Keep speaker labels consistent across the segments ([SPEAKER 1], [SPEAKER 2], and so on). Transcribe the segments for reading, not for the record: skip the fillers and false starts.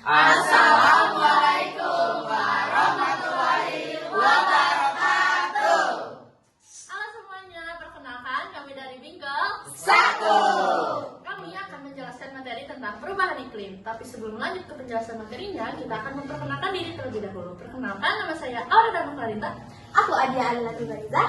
[SPEAKER 1] Assalamualaikum warahmatullahi wabarakatuh.
[SPEAKER 2] Halo semuanya, perkenalkan kami dari Bingkel
[SPEAKER 1] 1.
[SPEAKER 2] Kami akan menjelaskan materi tentang perubahan iklim. Tapi sebelum lanjut ke penjelasan materinya, kita akan memperkenalkan diri terlebih dahulu. Perkenalkan, nama saya Aura Dharma Clarita.
[SPEAKER 3] Aku Adia Alilati Bariza.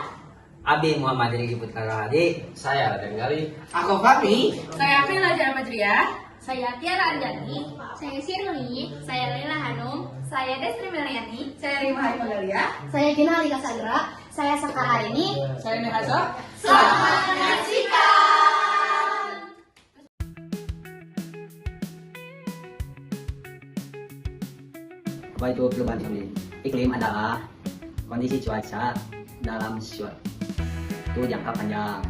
[SPEAKER 4] Abi Muhammad Riki Putra Hadi. Saya Raden Gali.
[SPEAKER 1] Aku Fahmi.
[SPEAKER 2] Saya April Lajar Madria.
[SPEAKER 3] Saya Tiara Anjani. Saya Shirley. Saya Leila Hanum. Saya Destri Meliani.
[SPEAKER 2] Saya Rima Hai Magalia.
[SPEAKER 3] Saya Gina Alika Sandra. Saya Sakar Arini.
[SPEAKER 2] Saya Nehasa.
[SPEAKER 3] Selamat menyaksikan.
[SPEAKER 4] Apa itu perubahan iklim? Iklim adalah kondisi cuaca dalam suatu jangka panjang.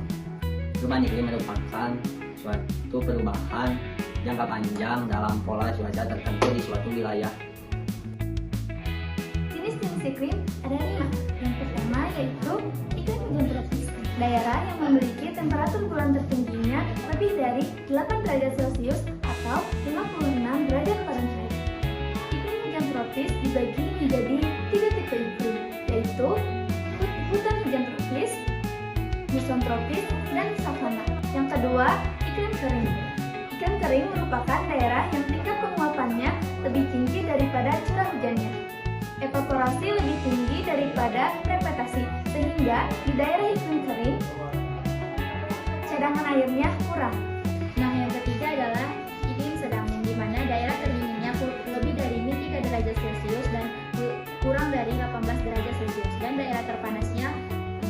[SPEAKER 4] Perubahan iklim merupakan suatu perubahan jangka panjang dalam pola cuaca tertentu di suatu wilayah.
[SPEAKER 3] Jenis-jenis iklim ada 5. Yang pertama yaitu iklim hujan tropis. Daerah yang memiliki temperatur bulan tertingginya lebih dari 8 derajat Celcius atau 56 derajat Fahrenheit. Iklim hujan tropis dibagi menjadi 3 tipe iklim, yaitu hutan hujan tropis, muson tropis, dan savana. Yang kedua, iklim kering. Iklim kering merupakan daerah yang tingkat penguapannya lebih tinggi daripada curah hujannya. Evaporasi lebih tinggi daripada precipitation, sehingga di daerah iklim kering cadangan airnya kurang. Nah, yang ketiga adalah iklim sedang, di mana daerah terdinginnya lebih dari 3 derajat Celcius dan kurang dari 18 derajat Celcius, dan daerah terpanasnya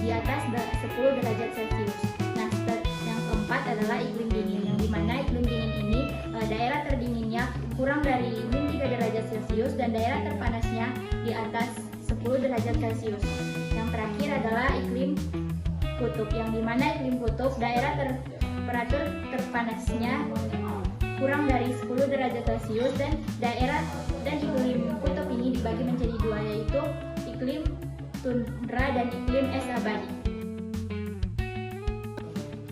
[SPEAKER 3] di atas 10 derajat Celcius. Nah, yang keempat adalah iklim dingin, yang di mana iklim dingin ini daerah terdinginnya kurang dari 3 derajat Celcius dan daerah terpanasnya di atas 10 derajat Celcius. Yang terakhir adalah iklim kutub, yang dimana iklim kutub daerah temperatur terpanasnya kurang dari 10 derajat Celcius dan iklim kutub ini dibagi menjadi 2, yaitu iklim tundra dan iklim es abadi.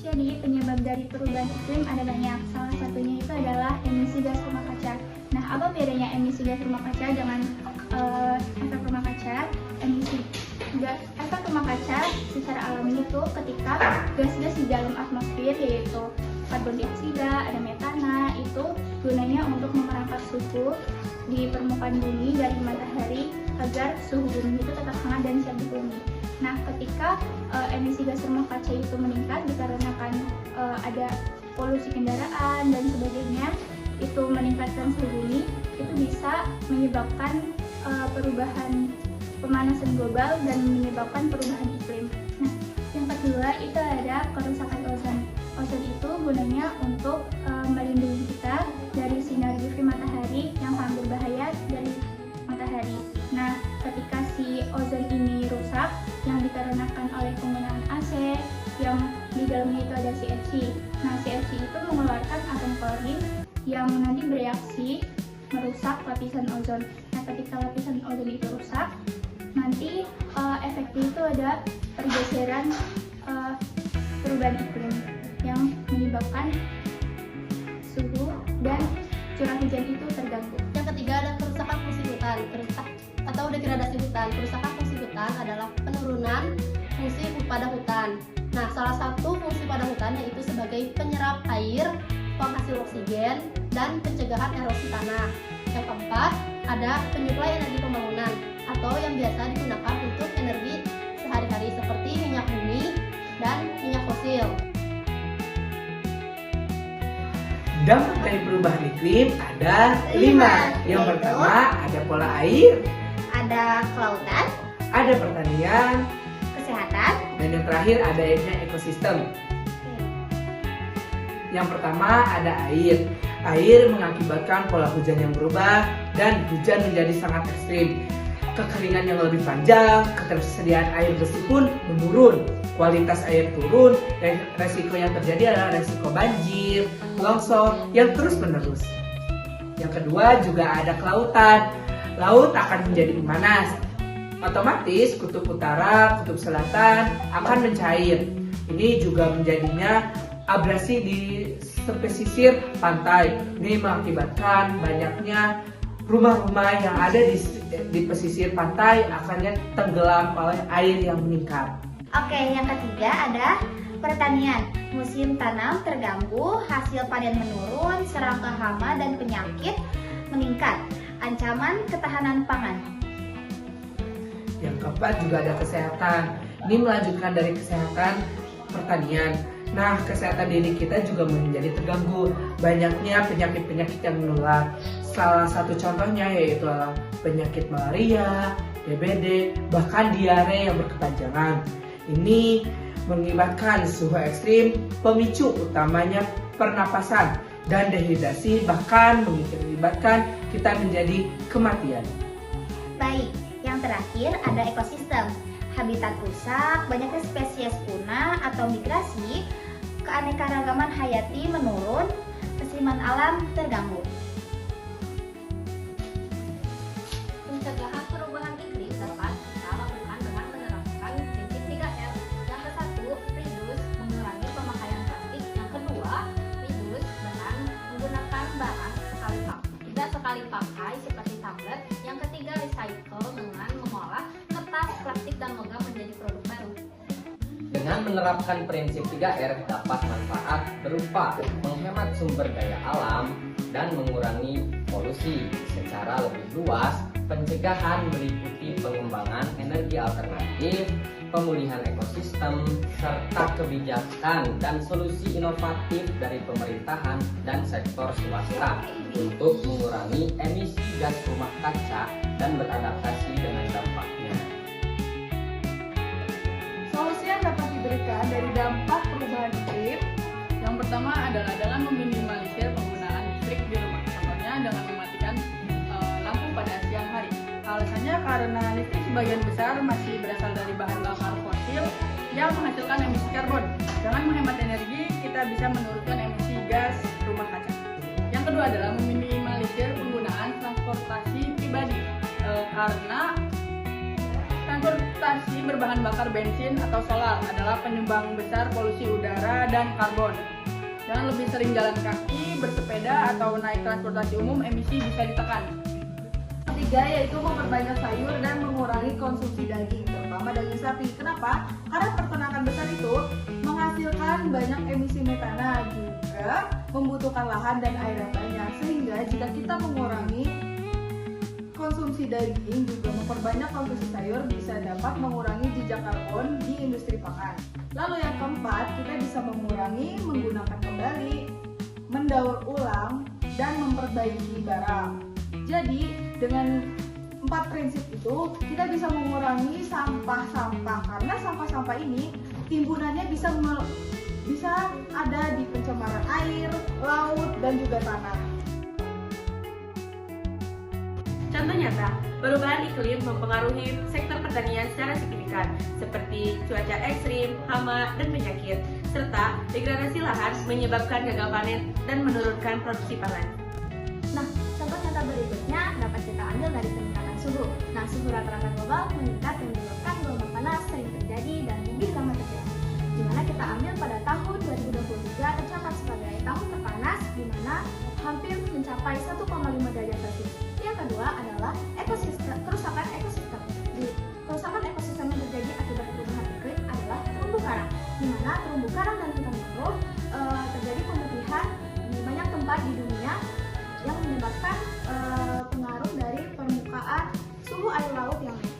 [SPEAKER 3] Jadi penyebab dari perubahan iklim ada banyak. Salah satunya itu adalah emisi gas rumah kaca. Nah, apa bedanya emisi gas rumah kaca dengan efek rumah kaca? Efek rumah kaca secara alami itu ketika gas-gas di dalam atmosfer, yaitu karbon dioksida, ada metana, itu gunanya untuk memerangkap suhu di permukaan bumi dari matahari agar suhu bumi itu tetap hangat dan siap dihuni. Nah, ketika emisi gas rumah kaca itu meningkat dikarenakan ada polusi kendaraan dan sebagainya, itu meningkatkan suhu bumi, itu bisa menyebabkan perubahan pemanasan global dan menyebabkan perubahan iklim. Nah, yang kedua itu ada kerusakan ozon. Ozon itu gunanya untuk melindungi kita dari sinar UV matahari yang sangat berbahaya dari matahari. Nah, ketika si ozon ini rusak, yang dikarenakan oleh penggunaan AC, yang di dalamnya itu ada CFC. Nah, CFC itu mengeluarkan atom klorin yang nanti bereaksi merusak lapisan ozon. Nah, ketika lapisan ozon itu rusak, nanti efeknya itu ada pergeseran perubahan iklim yang menyebabkan suhu dan curah hujan itu terganggu.
[SPEAKER 5] Yang ketiga ada kerusakan fungsi hutan atau degradasi hutan. Kerusakan fungsi hutan adalah penurunan fungsi pada hutan. Nah, salah satu fungsi pada hutan yaitu sebagai penyerap air, penghasil oksigen, dan pencegahan erosi tanah. Yang keempat ada penyuplai energi pembangunan atau yang biasa digunakan untuk energi sehari-hari seperti minyak bumi dan minyak fosil.
[SPEAKER 1] Dampak dari perubahan iklim ada 5. Yang pertama ada pola air,
[SPEAKER 3] Ada kelautan,
[SPEAKER 1] ada pertanian,
[SPEAKER 3] kesehatan,
[SPEAKER 1] dan yang terakhir adanya ekosistem. Yang pertama ada air. Air mengakibatkan pola hujan yang berubah dan hujan menjadi sangat ekstrim. Kekeringan yang lebih panjang, ketersediaan air bersih pun menurun, kualitas air turun, dan resiko yang terjadi adalah resiko banjir, longsor yang terus menerus. Yang kedua juga ada kelautan. Laut akan menjadi memanas. Otomatis kutub utara, kutub selatan akan mencair. Ini juga menjadinya abrasi di pesisir pantai. Ini mengakibatkan banyaknya rumah-rumah yang ada di pesisir pantai akannya tenggelam oleh air yang meningkat.
[SPEAKER 3] Oke, yang ketiga ada pertanian. Musim tanam terganggu, hasil panen menurun, serangga hama dan penyakit meningkat. Ancaman ketahanan pangan.
[SPEAKER 1] Yang keempat juga ada kesehatan. Ini melanjutkan dari kesehatan pertanian. Nah, kesehatan diri kita juga menjadi terganggu. Banyaknya penyakit-penyakit yang menular. Salah satu contohnya yaitu penyakit malaria, DBD, bahkan diare yang berkepanjangan. Ini mengakibatkan suhu ekstrim, pemicu utamanya pernapasan dan dehidrasi, bahkan mengakibatkan kita menjadi kematian.
[SPEAKER 3] Baik, yang terakhir ada ekosistem. Habitat rusak, banyaknya spesies punah atau migrasi, keanekaragaman hayati menurun, keseimbangan alam terganggu.
[SPEAKER 5] Pencegahan perubahan iklim dapat kita lakukan dengan menerapkan prinsip 3R. Yang ke-1, reduce, mengurangi pemakaian plastik. Yang kedua, reduce dengan menggunakan barang tidak sekali pakai seperti tablet. Yang ketiga, recycle dengan mengolah kertas, plastik, dan logam menjadi produk baru.
[SPEAKER 4] Dengan menerapkan prinsip 3R dapat manfaat berupa menghemat sumber daya alam dan mengurangi polusi secara lebih luas. Pencegahan meliputi pengembangan energi alternatif, pemulihan ekosistem, serta kebijakan dan solusi inovatif dari pemerintahan dan sektor swasta untuk mengurangi emisi gas rumah kaca dan beradaptasi dengan dampaknya.
[SPEAKER 6] Solusi yang dapat diberikan dari dampak perubahan iklim yang pertama adalah dengan meminimalisir penggunaan listrik di rumah, contohnya dengan mematikan lampu pada siang hari. Alasannya karena listrik sebagian besar masih berasal dari bahan bakar fosil yang menghasilkan emisi karbon. Dengan menghemat energi, kita bisa menurunkan emisi gas rumah kaca. Yang kedua adalah meminimalisir penggunaan transportasi pribadi karena transportasi berbahan bakar bensin atau solar adalah penyumbang besar polusi udara dan karbon. Dengan lebih sering jalan kaki, bersepeda, atau naik transportasi umum, emisi bisa ditekan. Ketiga yaitu memperbanyak sayur dan mengurangi konsumsi daging, terutama daging sapi. Kenapa? Karena peternakan besar itu menghasilkan banyak emisi metana, juga membutuhkan lahan dan air yang banyak. Sehingga jika kita mengurangi konsumsi daging, juga memperbanyak konsumsi sayur, bisa dapat mengurangi jejak karbon di industri pangan. Lalu yang keempat, kita bisa mengurangi, menggunakan kembali, mendaur ulang, dan memperbaiki barang. Jadi dengan 4 prinsip itu kita bisa mengurangi sampah-sampah, karena sampah-sampah ini timbunannya bisa ada di pencemaran air, laut, dan juga tanah.
[SPEAKER 7] Contoh nyata, perubahan iklim mempengaruhi sektor pertanian secara signifikan, seperti cuaca ekstrim, hama, dan penyakit, serta degradasi lahan menyebabkan gagal panen dan menurunkan produksi pangan.
[SPEAKER 3] Nah, contoh nyata berikutnya dapat kita ambil dari peningkatan suhu. Nah, suhu rata-rata global meningkat dan menyebabkan gelombang panas sering terjadi dan lebih lama terjadi. Di mana kita ambil pada tahun 2023 tercatat sebagai tahun terpanas, di mana hampir mencapai 1,5 derajat Celcius. Yang kedua adalah kerusakan ekosistem. Kerusakan ekosistem yang terjadi akibat perubahan iklim adalah terumbu karang, di mana terumbu karang dan hutan mangrove terjadi pemutihan di banyak tempat di dunia yang menyebabkan pengaruh dari permukaan suhu air laut yang naik.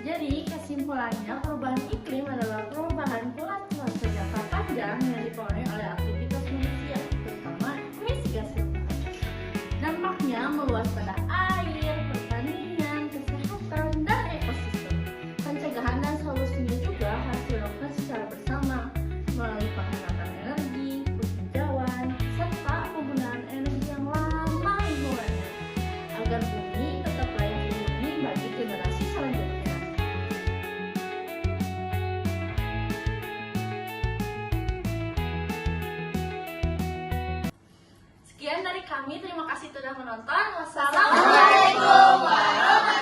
[SPEAKER 2] Jadi kesimpulannya, perubahan iklim adalah perubahan pola cuaca jangka panjang yang dipengaruhi oleh aktivitas manusia, terutama emisi gas rumah kaca. Dampaknya meluas pada air, pertanian, kesehatan, dan ekosistem. Pencegahan dan solusinya juga harus dilakukan secara bersama melalui penghematan energi, penghijauan, serta penggunaan energi yang ramah lingkungan agar bumi tetap layak dihuni bagi generasi selanjutnya. Sekian dari kami, terima kasih sudah menonton. Wassalamualaikum warahmatullahi wabarakatuh.